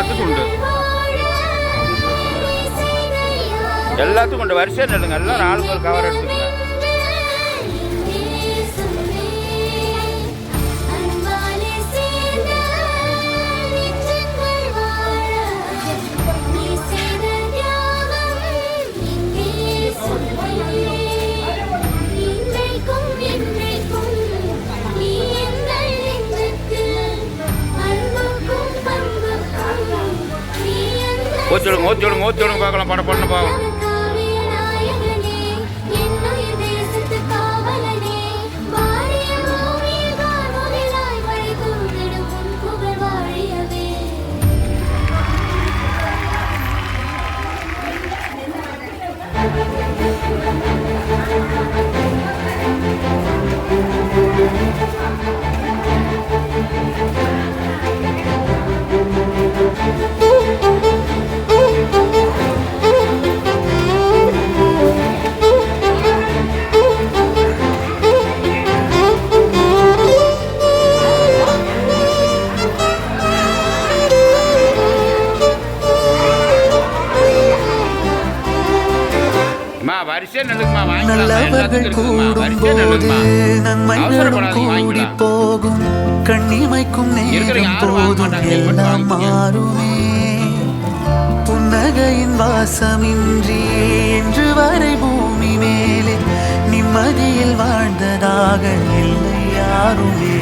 எல்லாத்துக்கும் உண்டு. எல்லாத்துக்கும் உண்டு. வரிசையாக நடுங்க. எல்லாம் ஆளுக்கு ஒரு கவர் எடுத்துக்கங்க. ஓத்திவிடுங்க ஓத்திவிடுங்க ஓத்திவிடுங்க பார்க்கலாம். படம் பண்ண பாவம். நல்லவர்கள் கூடும் போது நன்மைகளும் கூடி போகும். கண்ணிமைக்கும் நேரம் போதும் எல்லாம் மாறுமே. புன்னகையின் வாசமின்றி இன்று வரை பூமி மேலே நிம்மதியில் வாழ்ந்ததாக இல்லை யாருமே.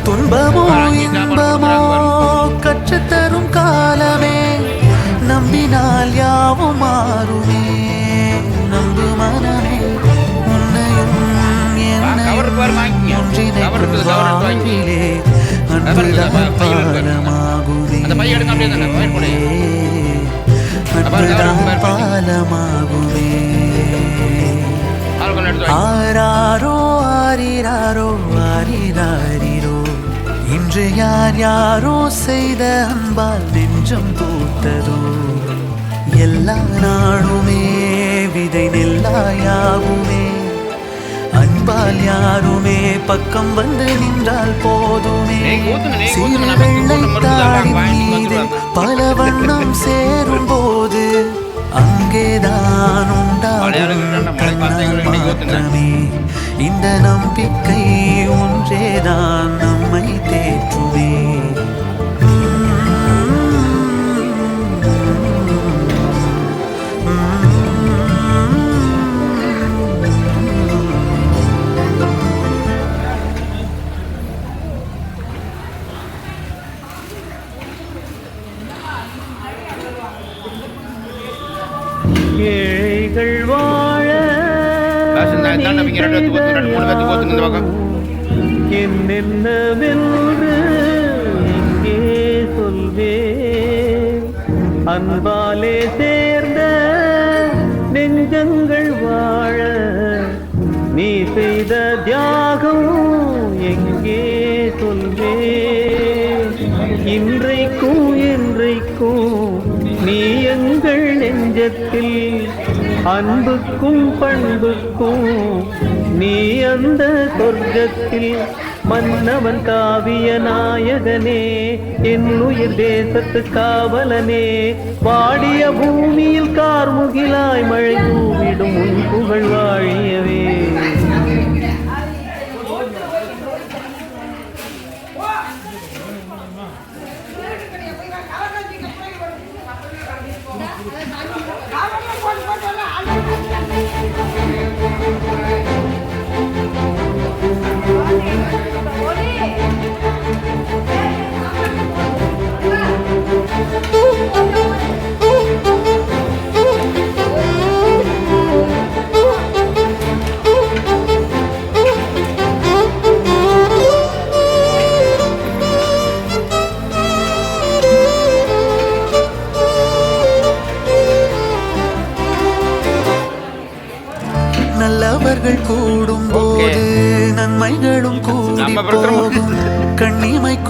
துன்பமோ இன்பமோ கற்றுத்தரும் காலமே. நம்பினால் யாவும் மாறுமே. நம்பு மனமே உன்னையும் என்னையும் ஒன்றிணைக்கும் வாழ்விலே அன்புதான் பாலமாகுமே. அன்புதான் பாலமாகுமே. ஆராரோ ஆரிராரோ ஆரிராரிரோ இன்று யார் யாரோ செய்த அன்பால் நெஞ்சம் பூத்ததோ. எல்லா நாளுமே விதை நெல்லாயாகுமே. அன்பால் யாருமே பக்கம் வந்து நின்றால் போதுமே. சிறு வெள்ளை தாளின் மீது பல வண்ணம் சேரும் போது அங்கேதான் உண்டாகும் கண்ணால் மாற்றமே. இந்த நம்பிக்கை ஒன்றேதான் நம்மை தேற்றுமே. ஏழைகள் வாழ என்னென்னவென்று இங்கே சொல்வேன். அன்பாலே சேர்ந்த நெஞ்சங்கள் வாழ நீ செய்த தியாகம் எங்கே சொல்வேன். இன்றைக்கும் என்றைக்கும் நீ எங்கள் நெஞ்சத்தில் அன்புக்கும் பண்புக்கும் நீ அந்த சொர்க்கத்தில். மன்னவன் காவிய நாயகனே என் உயிர் தேசத்து காவலனே. வாடிய பூமியில் கார்முகிலாய் மழை தூவிடும் உன் புகழ் வாழியவே. நல்லவர்கள் கூடும் போது நன்மைகளும் கூடி போகும். கண்ணிமைக்கும்